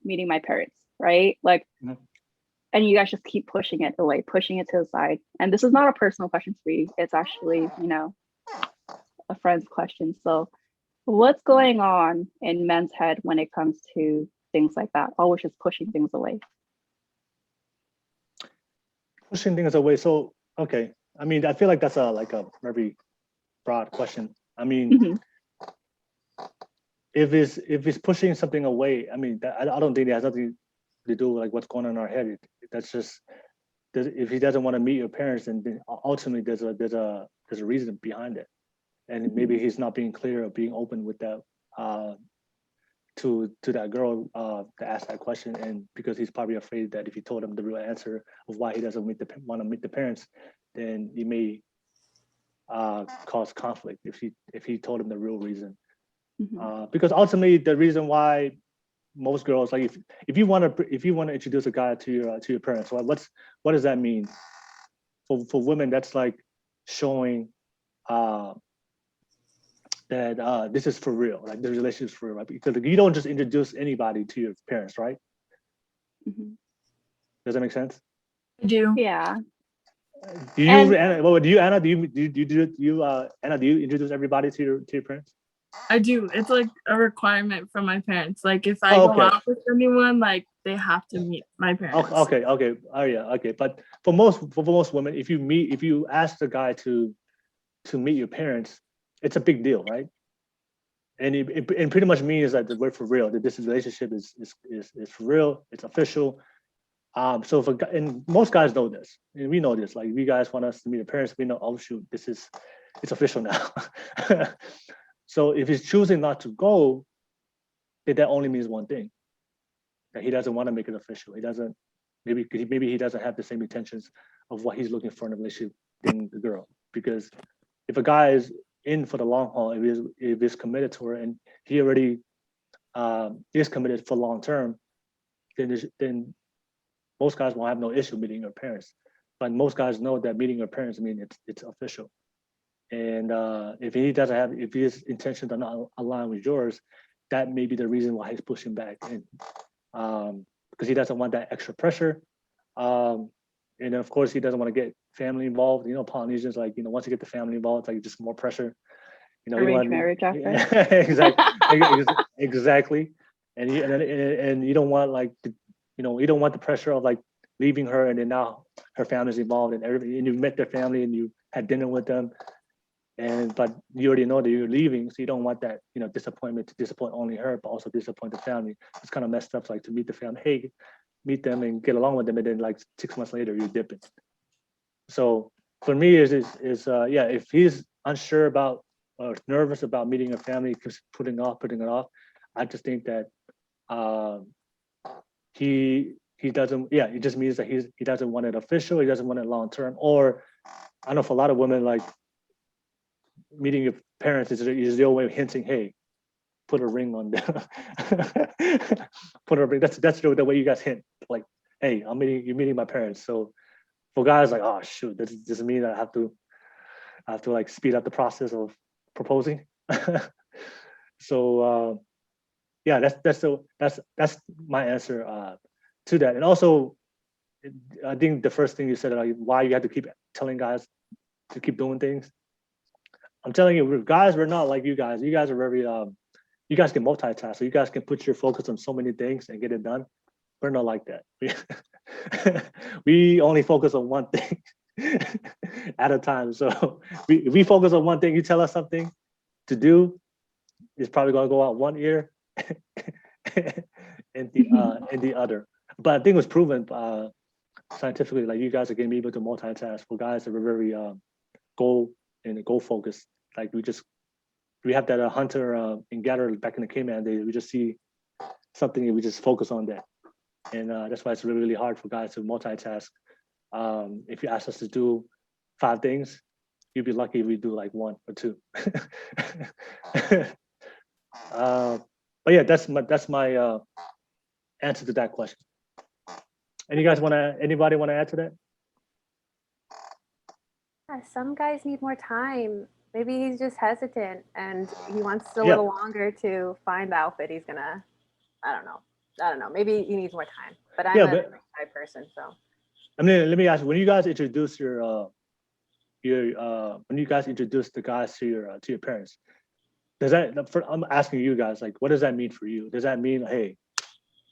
meeting my parents, right? Like, Mhm. and you guys just keep pushing it away, pushing it to the side. And this is not a personal question for you. It's actually, a friend's question. So what's going on in men's head when it comes to things like that? Always just pushing things away. Pushing things away. So okay, I mean, I feel like that's a very broad question. I mean, Mhm. if it's pushing something away, I mean, I don't think it has nothing to do with like what's going on in our head. That's just if he doesn't want to meet your parents, then ultimately there's a reason behind it, and maybe Mhm. he's not being clear or being open with that uh, to that girl to ask that question, and because he's probably afraid that if he told him the real answer of why he doesn't want to meet the parents, then he may cause conflict if he told him the real reason. Mhm. Because ultimately, the reason why most girls like if you want to introduce a guy to your parents, what does that mean for women? That's like showing uh, that this is for real, like the relationship's for real, right? Because you don't just introduce anybody to your parents, right? Mhm. Does that make sense? I do. Yeah. Do you And Anna? What do you Anna? Do you Anna? Do you introduce everybody to your parents? I do. It's like a requirement from my parents. Like if I Oh, go okay. out with anyone, like they have to meet my Okay, parents. okay. Oh yeah, okay. But for most women, if you ask the guy to meet your parents, it's a big deal, right? And it pretty much means that we're for real. That this relationship is for real. It's official. So and most guys know this, and we know this. Like, if you guys want us to meet your parents, we know. Oh shoot, it's official now. So if he's choosing not to go, then that only means one thing: that he doesn't want to make it official. He doesn't. Maybe he doesn't have the same intentions of what he's looking for in a relationship than the girl. Because if a guy is in for the long haul, if he's committed to her, and he already is committed for long term, then most guys won't have no issue meeting your parents. But most guys know that meeting your parents mean it's official. And if his intentions are not aligned with yours, that may be the reason why he's pushing back, and because he doesn't want that extra pressure. Um, and of course, he doesn't want to get family involved. Polynesians, like, once you get the family involved, it's like just more pressure. You don't arranged want marriage after. exactly, and you don't want like you don't want the pressure of like leaving her, and then now her family's involved and everything, and you met their family and you had dinner with them, but you already know that you're leaving, so you don't want that disappointment to disappoint only her, but also disappoint the family. It's kind of messed up, like, to meet the family, hey, meet them and get along with them, and then like 6 months later you're dipping. So for me, yeah, if he's unsure about or nervous about meeting a family, keeps putting it off, I just think that um, he doesn't. Yeah, it just means that he doesn't want it official. He doesn't want it long term. Or I know for a lot of women, like, meeting your parents is their way of hinting, hey, put a ring on them. Put a ring. That's the way you guys hint, like, hey, you're meeting my parents. So for guys, like, oh shoot, does this mean I have to like speed up the process of proposing? So yeah, that's my answer to that. And also, I think the first thing you said, like, why you have to keep telling guys to keep doing things. I'm telling you, guys, we're not like you guys. You guys are very you guys can multitask, so you guys can put your focus on so many things and get it done. We're not like that. We only focus on one thing at a time. So we focus on one thing. You tell us something to do, it's probably gonna go out one ear and the other. But I think it was proven scientifically, like, you guys are gonna be able to multitask. For guys that are very goal goal focused, like, we have that hunter and gatherer back in the caveman days. We just see something and we just focus on that, and that's why it's really, really hard for guys to multitask. If you ask us to do 5 things, you'd be lucky if we do like 1 or 2. uh, but yeah, that's my answer to that question. Anybody want to add to that? Yeah, some guys need more time. Maybe he's just hesitant and he wants a Yeah, little longer to find the outfit he's gonna, I don't know. I don't know. Maybe he needs more time. But I'm Yeah, a but shy person, so. I mean, let me ask you: when you guys introduce when you guys introduce the guys to your parents, does that? I'm asking you guys, like, what does that mean for you? Does that mean, hey,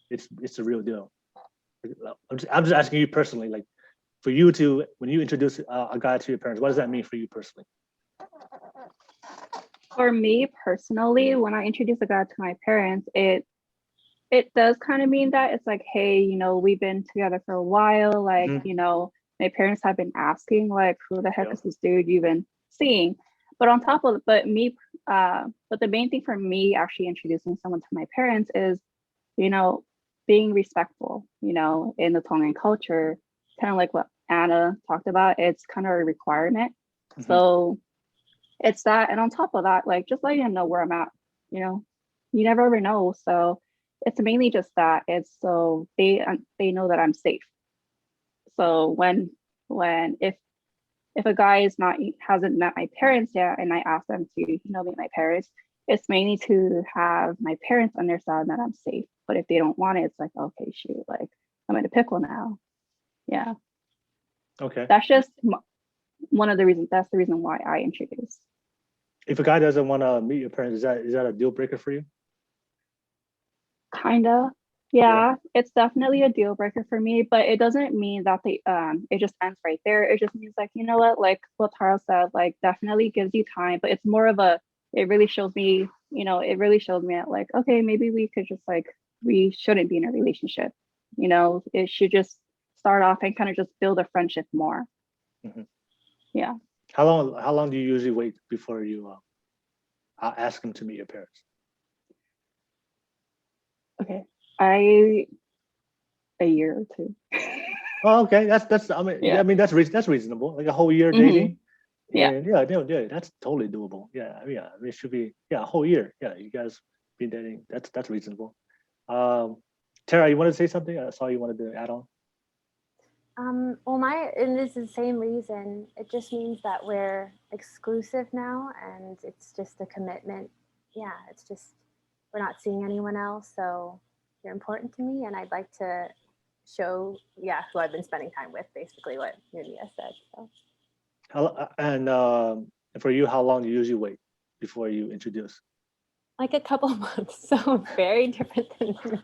it's the real deal? I'm just asking you personally, like, for you to when you introduce a guy to your parents, what does that mean for you personally? For me personally, when I introduce a guy to my parents, it does kind of mean that it's like, hey, we've been together for a while. Like, my parents have been asking, like, who the heck is this dude you've been seeing? But on top of, but the main thing for me actually introducing someone to my parents is, being respectful, in the Tongan culture, kind of like what Anna talked about. It's kind of a requirement. Mhm. So it's that. And on top of that, like, just letting them know where I'm at, you never ever know. So it's mainly just that. It's so they know that I'm safe. So when if a guy hasn't met my parents yet, and I ask them to meet my parents, it's mainly to have my parents understand that I'm safe. But if they don't want it, it's like, okay, shoot, like, I'm in a pickle now. Yeah, Okay. that's just one of the reasons. That's the reason why I introduced. If a guy doesn't want to meet your parents, is that a deal breaker for you? Kinda. Yeah, it's definitely a deal breaker for me, but it doesn't mean that it just ends right there. It just means, like, what, like what Tarah said, like, definitely gives you time, but it's more of it really shows me, that, like, okay, maybe we could just, like, we shouldn't be in a relationship. It should just start off and kind of just build a friendship more. Mhm. Yeah. How long do you usually wait before you ask them to meet your parents? Okay. A year or two. Oh, okay. That's I mean Yeah. that's reasonable. Like a whole year Mhm. dating. Yeah. And yeah, that's totally doable. Yeah, I mean, it should be a whole year. Yeah, you guys been dating. That's reasonable. Tara, you want to say something? I saw you wanted to add on. Well, and this is the same reason. It just means that we're exclusive now, and it's just a commitment. Yeah, it's just we're not seeing anyone else, so you're important to me, and I'd like to show, who I've been spending time with. Basically, what Nunia said. So. And for you, how long do you usually wait before you introduce? Like a couple months, so very different than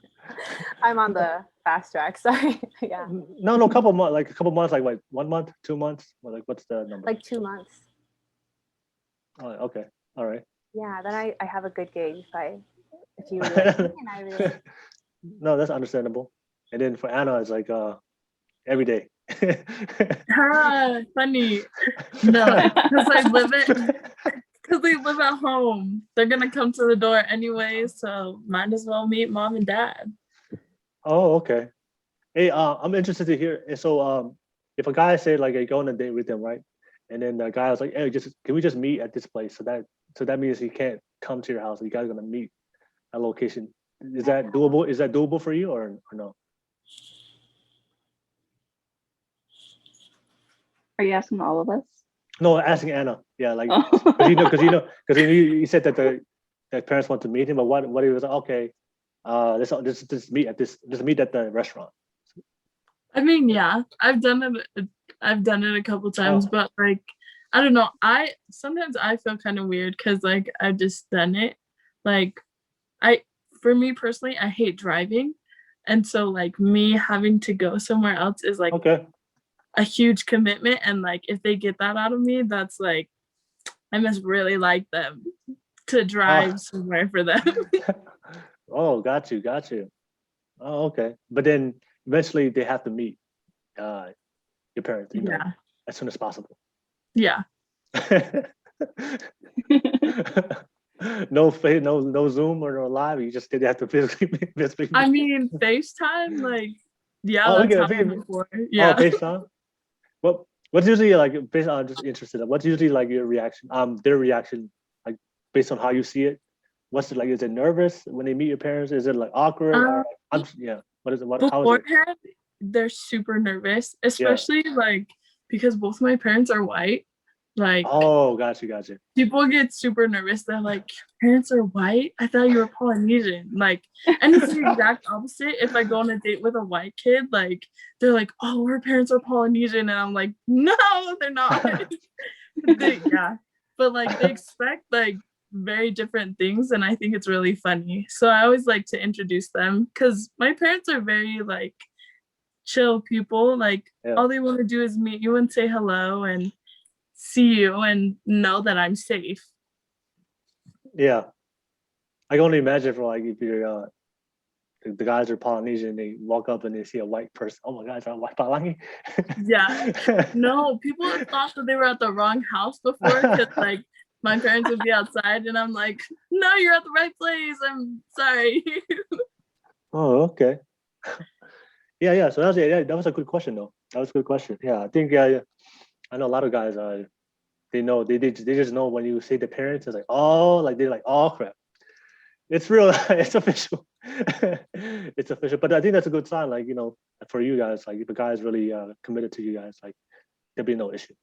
I'm on the fast track. Sorry. Yeah. No, couple months. Like a couple months, like what, 1 month, 2 months? Or like what's the number? Like 2 months. Oh, okay, all right. Yeah, then I have a good gauge if you really like me and I really. No, that's understandable. And then for Anna, it's like every day. Funny. No, because they live at home. They're gonna come to the door anyway, so might as well meet mom and dad. Oh, okay. Hey, I'm interested to hear. So, if a guy said, like, I go on a date with them, right? And then the guy was like, "Hey, can we just meet at this place?" So that means he can't come to your house. You guys are gonna meet at location. Is that doable? Is that doable for you or no? Are you asking all of us? No, asking Anna. Yeah, like Oh. because you said that the parents want to meet him, but what he was like, okay, let's meet at the restaurant. I mean, yeah, I've done it. I've done it a couple times, but like, I don't know. Sometimes I feel kind of weird because like I've just done it. Like, for me personally, I hate driving, and so like me having to go somewhere else is like Okay. a huge commitment. And like if they get that out of me, that's like I must really like them to drive somewhere for them. Oh, got you. Oh, okay. But then eventually they have to meet your parents, Yeah. as soon as possible. Yeah. No Zoom or no live. You just did have to physically. I mean, FaceTime, like, yeah, Oh, that's okay. happened before. Yeah. Oh, FaceTime. Well, what's usually like based on just interested? What's usually like your reaction? Their reaction, like based on how you see it. What's it like? Is it nervous when they meet your parents? Is it like awkward? Or yeah. What is it? How is it? Beforehand, they're super nervous, especially like because both my parents are white. Like, Oh, gotcha. people get super nervous. They're like, parents are white? I thought you were Polynesian. Like, and it's the exact opposite. If I go on a date with a white kid, like, they're like, oh, her parents are Polynesian. And I'm like, no, they're not. Yeah. But like, they expect like very different things. And I think it's really funny. So I always like to introduce them because my parents are very like chill people. Like, all they want to do is meet you and say hello and see you and know that I'm safe. Yeah, I can only imagine for like if you're the guys are Polynesian, they walk up and they see a white person. Oh my God, is that white Palangi? Yeah, no, people have thought that they were at the wrong house before because like my parents would be outside and I'm like, no, you're at the right place. I'm sorry. Oh, okay. Yeah. So that was a good question though. That was a good question. Yeah, I think I know a lot of guys. They know they just know when you say the parents, it's like like they're like, oh crap, it's real, it's official, it's official. But I think that's a good sign, like for you guys, like if a guy is really committed to you guys, like there'll be no issue.